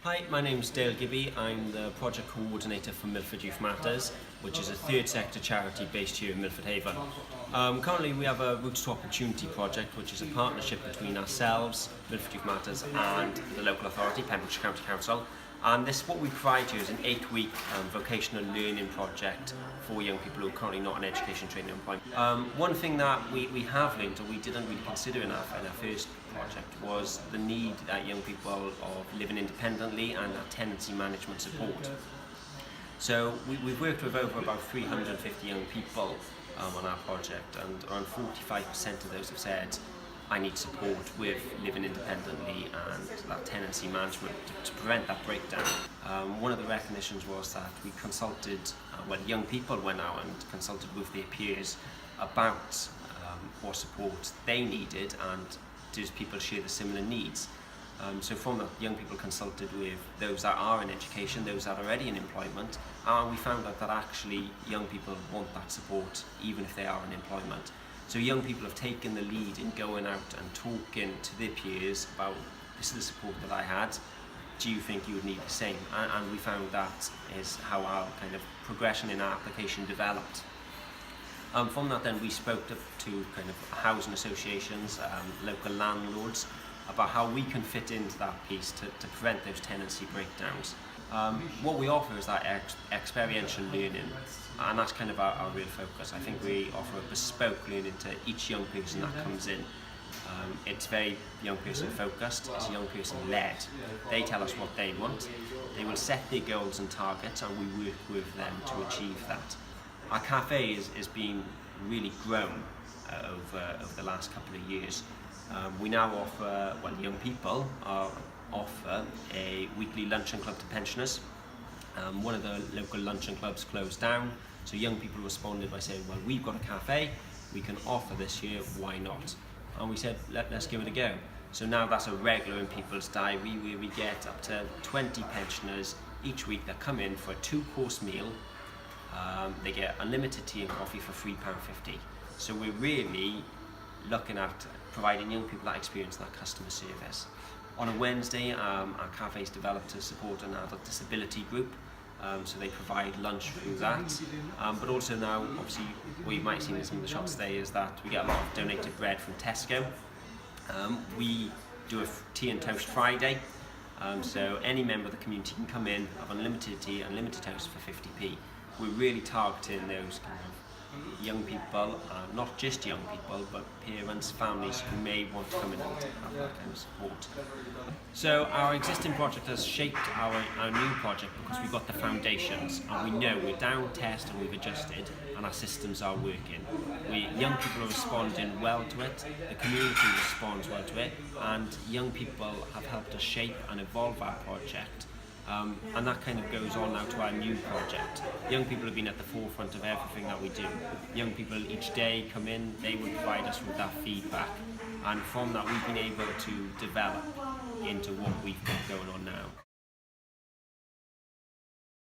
Hi, my name's Dale Gibby. I'm the project coordinator for Milford Youth Matters, which is a third sector charity based here in Milford Haven. Currently we have a Routes to Opportunity project, which is a partnership between ourselves, Milford Youth Matters, and the local authority, Pembrokeshire County Council. And what we provide you is an 8-week vocational learning project for young people who are currently not in education, training and employment. One thing that we have learned, or we didn't really consider in our first project, was the need that young people of living independently and that tenancy management support. So we've worked with over about 350 young people on our project, and around 45% of those have said, I need support with living independently and that tenancy management to prevent that breakdown. One of the recognitions was that we consulted, young people went out and consulted with their peers about what support they needed, and does people share the similar needs. So from that, young people consulted with those that are in education, those that are already in employment, and we found out that actually young people want that support even if they are in employment. So young people have taken the lead in going out and talking to their peers about, this is the support that I had, do you think you would need the same? And we found that is how our kind of progression in our application developed. From that then we spoke to kind of housing associations, local landlords, about how we can fit into that piece to prevent those tenancy breakdowns. What we offer is that experiential learning, and that's kind of our real focus. I think we offer a bespoke learning to each young person that comes in. It's very young person focused, it's young person led. They tell us what they want, they will set their goals and targets, and we work with them to achieve that. Our cafe is being really grown over the last couple of years. We now offer, young people offer a weekly luncheon club to pensioners. One of the local luncheon clubs closed down, so young people responded by saying, well, we've got a cafe, we can offer this here, why not? And we said, let's give it a go. So now that's a regular in people's diary, where we get up to 20 pensioners each week that come in for a 2-course meal. They get unlimited tea and coffee for £3.50. So we're really looking at providing young people that experience, that customer service. On a Wednesday, our cafe's developed to support an adult disability group, so they provide lunch through that. But also now, obviously, what you might have seen in some of the shops today is that we get a lot of donated bread from Tesco. We do a tea and toast Friday, so any member of the community can come in, have unlimited tea, unlimited toast for 50p. We're really targeting those kind of young people, not just young people, but parents, families who may want to come in and have that kind of support. So our existing project has shaped our new project because we've got the foundations, and we know we're down test and we've adjusted, and our systems are working. Young people are responding well to it, the community responds well to it, and young people have helped us shape and evolve our project. And that kind of goes on now to our new project. Young people have been at the forefront of everything that we do. Young people each day come in, they will provide us with that feedback, and from that we've been able to develop into what we've got going on now.